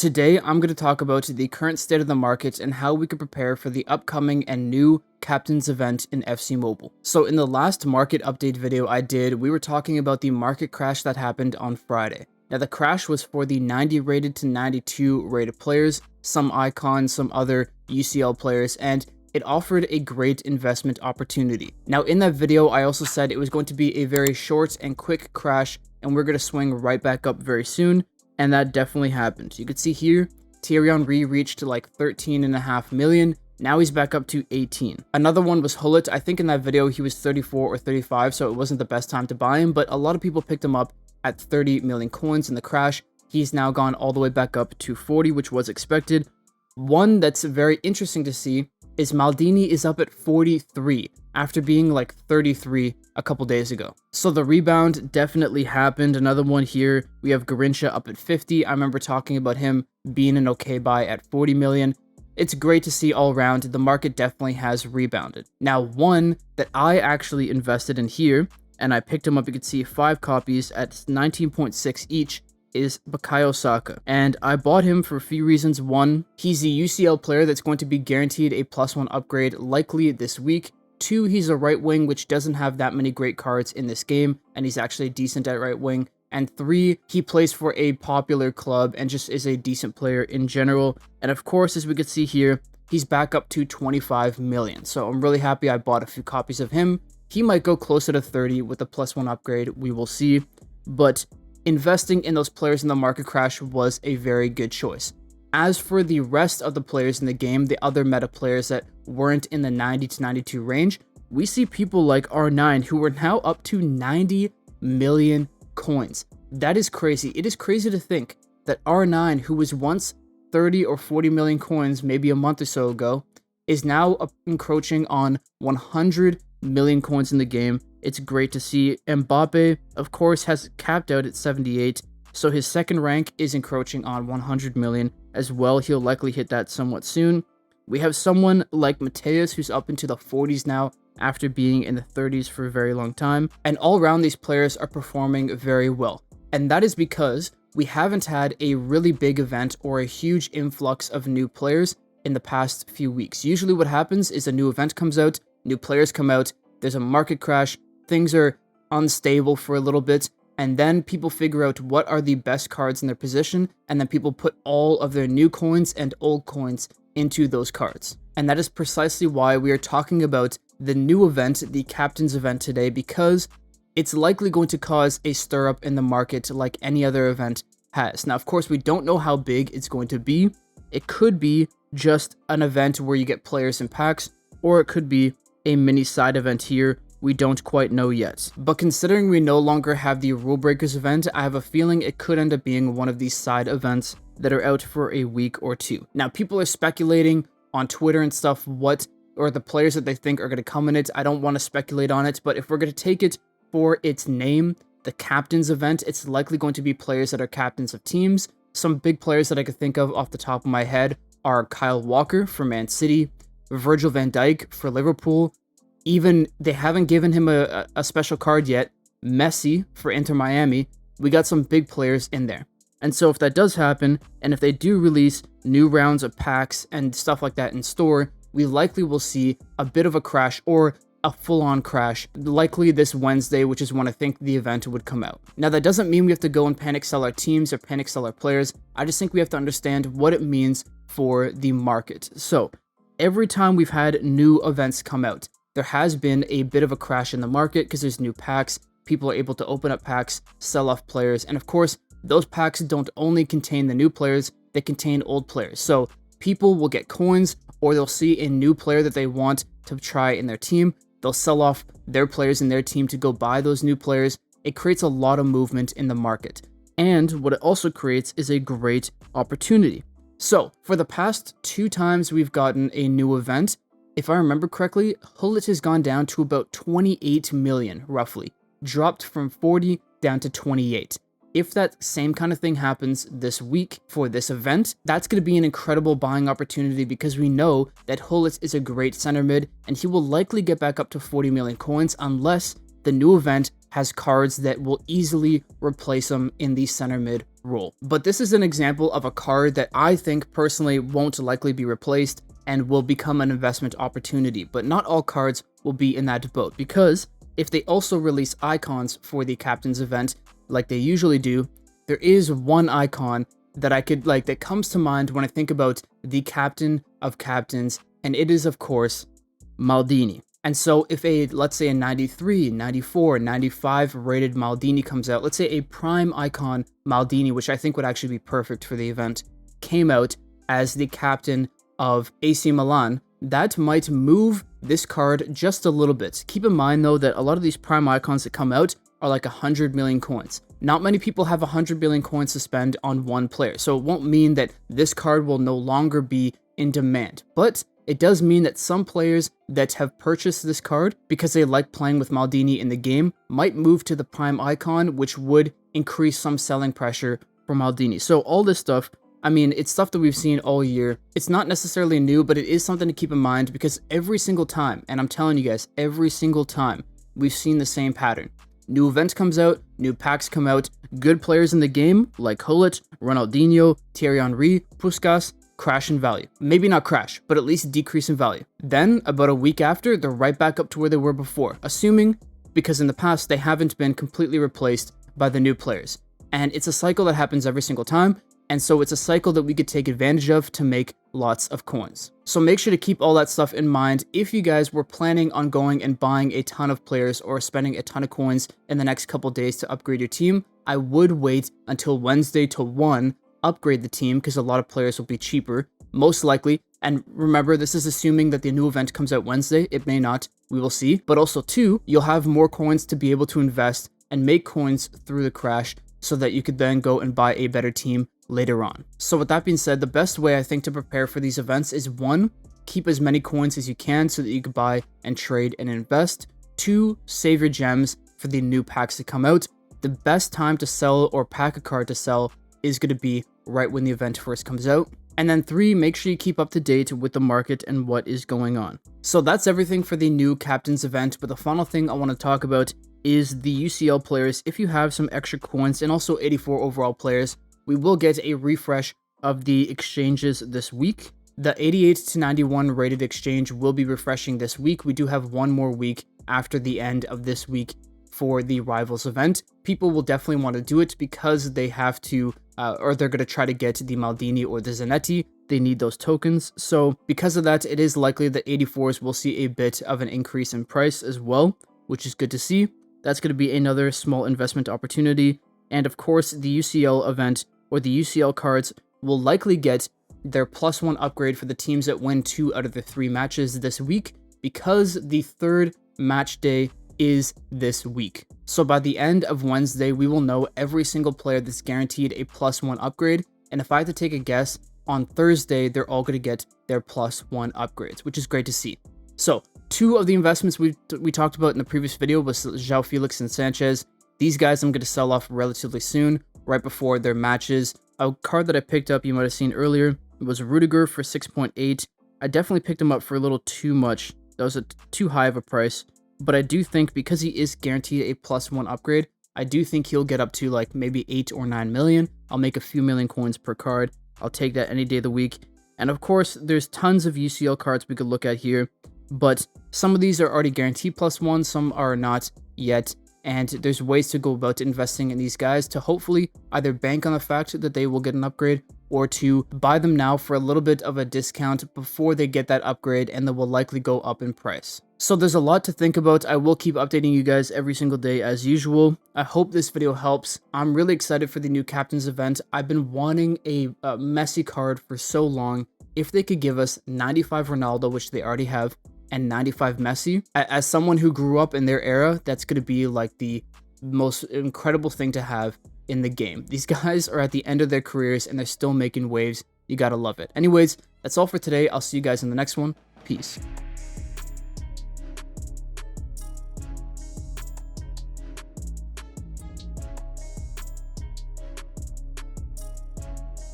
Today, I'm going to talk about the current state of the market and how we can prepare for the upcoming and new Captain's event in FC Mobile. So in the last market update video I did, we were talking about the market crash that happened on Friday. Now the crash was for the 90 rated to 92 rated players, some icons, some other UCL players, and it offered a great investment opportunity. Now in that video, I also said it was going to be a very short and quick crash, and we're going to swing right back up very soon. And that definitely happened. You can see here, Thierry Henry reached like 13.5 million. Now he's back up to 18. Another one was Gullit. I think in that video he was 34 or 35, so it wasn't the best time to buy him, but a lot of people picked him up at 30 million coins in the crash. He's now gone all the way back up to 40, which was expected. One that's very interesting to see is Maldini is up at 43 after being like 33 a couple days ago. So the rebound definitely happened. Another one here, we have Garrincha up at 50. I remember talking about him being an okay buy at 40 million. It's great to see all around. The market definitely has rebounded. Now, one that I actually invested in here, and I picked him up, you can see 5 copies at 19.6 each, is Bukayo Saka. And I bought him for a few reasons. One, he's a UCL player that's going to be guaranteed a +1 upgrade likely this week. 2, he's a right wing, which doesn't have that many great cards in this game, and he's actually decent at right wing. And 3, he plays for a popular club and just is a decent player in general. And of course, as we can see here, he's back up to 25 million. So I'm really happy I bought a few copies of him. He might go closer to 30 with a +1 upgrade, we will see. But investing in those players in the market crash was a very good choice. As for the rest of the players in the game, the other meta players that weren't in the 90 to 92 range, we see people like R9 who are now up to 90 million coins. That is crazy. It is crazy to think that R9, who was once 30 or 40 million coins maybe a month or so ago, is now encroaching on 100 million coins in the game. It's great to see. Mbappe, of course, has capped out at 78, so his second rank is encroaching on 100 million as well. He'll likely hit that somewhat soon. We have someone like Mateus who's up into the 40s now after being in the 30s for a very long time. And all around, these players are performing very well. And that is because we haven't had a really big event or a huge influx of new players in the past few weeks. Usually what happens is a new event comes out, new players come out, there's a market crash, things are unstable for a little bit, and then people figure out what are the best cards in their position, and then people put all of their new coins and old coins into those cards. And that is precisely why we are talking about the new event, the Captain's event today, because it's likely going to cause a stir up in the market like any other event has. Now, of course, we don't know how big it's going to be. It could be just an event where you get players in packs, or it could be a mini side event here. We don't quite know yet. But considering we no longer have the Rule Breakers event, I have a feeling it could end up being one of these side events that are out for a week or two. Now, people are speculating on Twitter and stuff what or the players that they think are going to come in it. I don't want to speculate on it, but if we're going to take it for its name, the Captain's event, it's likely going to be players that are captains of teams. Some big players that I could think of off the top of my head are Kyle Walker for Man City, Virgil van Dijk for Liverpool. Even they haven't given him a special card yet, Messi for Inter Miami. We got some big players in there. And so if that does happen, and if they do release new rounds of packs and stuff like that in store, we likely will see a bit of a crash or a full-on crash, likely this Wednesday, which is when I think the event would come out. Now, that doesn't mean we have to go and panic sell our teams or panic sell our players. I just think we have to understand what it means for the market. So every time we've had new events come out, there has been a bit of a crash in the market because there's new packs. People are able to open up packs, sell off players, and of course, those packs don't only contain the new players, they contain old players. So people will get coins, or they'll see a new player that they want to try in their team. They'll sell off their players in their team to go buy those new players. It creates a lot of movement in the market. And what it also creates is a great opportunity. So for the past 2 times we've gotten a new event, if I remember correctly, Gullit has gone down to about 28 million, roughly. Dropped from 40 down to 28. If that same kind of thing happens this week for this event, that's going to be an incredible buying opportunity because we know that Gullit is a great center mid, and he will likely get back up to 40 million coins unless the new event has cards that will easily replace him in the center mid role. But this is an example of a card that I think personally won't likely be replaced and will become an investment opportunity. But not all cards will be in that boat, because if they also release icons for the Captain's event, like they usually do, there is one icon that I could that comes to mind when I think about the Captain of Captains, and it is of course Maldini. And so if let's say a 93, 94, 95 rated Maldini comes out, let's say a prime icon Maldini, which I think would actually be perfect for the event, came out as the captain of AC Milan, that might move this card just a little bit. Keep in mind though that a lot of these prime icons that come out are like 100 million coins. Not many people have 100 billion coins to spend on one player, so it won't mean that this card will no longer be in demand. But it does mean that some players that have purchased this card because they like playing with Maldini in the game might move to the prime icon, which would increase some selling pressure for Maldini. So all this stuff, I mean, it's stuff that we've seen all year. It's not necessarily new, but it is something to keep in mind, because every single time, and I'm telling you guys, every single time, we've seen the same pattern. New event comes out, new packs come out, good players in the game like Gullit, Ronaldinho, Thierry Henry, Puskas, crash in value. Maybe not crash, but at least decrease in value. Then, about a week after, they're right back up to where they were before, assuming, because in the past they haven't been completely replaced by the new players. And it's a cycle that happens every single time, and so it's a cycle that we could take advantage of to make lots of coins. So make sure to keep all that stuff in mind if you guys were planning on going and buying a ton of players or spending a ton of coins in the next couple days to upgrade your team. I would wait until Wednesday to 1, upgrade the team, because a lot of players will be cheaper, most likely. And remember, this is assuming that the new event comes out Wednesday. It may not, we will see. But also 2, you'll have more coins to be able to invest and make coins through the crash, so that you could then go and buy a better team later on. So with that being said, the best way I think to prepare for these events is 1, keep as many coins as you can so that you can buy and trade and invest. 2, save your gems for the new packs to come out. The best time to sell or pack a card to sell is going to be right when the event first comes out. And then 3, make sure you keep up to date with the market and what is going on. So that's everything for the new Captain's event, but the final thing I want to talk about is the UCL players. If you have some extra coins, and also 84 overall players, we will get a refresh of the exchanges this week. The 88 to 91 rated exchange will be refreshing this week. We do have one more week after the end of this week for the Rivals event. People will definitely want to do it because they have to, or they're going to try to get the Maldini or the Zanetti. They need those tokens. So because of that, it is likely that 84s will see a bit of an increase in price as well, which is good to see. That's going to be another small investment opportunity. And of course, the UCL event or the UCL cards will likely get their +1 upgrade for the teams that win 2 out of the 3 matches this week, because the 3rd match day is this week. So by the end of Wednesday, we will know every single player that's guaranteed a +1 upgrade. And if I had to take a guess, on Thursday, they're all going to get their +1 upgrades, which is great to see. So 2 of the investments we talked about in the previous video was João Felix and Sanchez. These guys I'm going to sell off relatively soon, right before their matches. A card that I picked up, you might have seen earlier, was Rudiger for 6.8. I definitely picked him up for a little too much. That was too high of a price. But I do think, because he is guaranteed a +1 upgrade, I do think he'll get up to like maybe 8 or 9 million. I'll make a few million coins per card. I'll take that any day of the week. And of course, there's tons of UCL cards we could look at here, but some of these are already guaranteed +1, some are not yet. And there's ways to go about investing in these guys to hopefully either bank on the fact that they will get an upgrade, or to buy them now for a little bit of a discount before they get that upgrade, and they will likely go up in price. So there's a lot to think about. I will keep updating you guys every single day as usual. I hope this video helps. I'm really excited for the new Captain's event. I've been wanting a Messi card for so long. If they could give us 95 Ronaldo, which they already have, and 95 Messi, as someone who grew up in their era, that's going to be like the most incredible thing to have in the game. These guys are at the end of their careers and they're still making waves. You gotta love it. Anyways, that's all for today. I'll see you guys in the next one. Peace.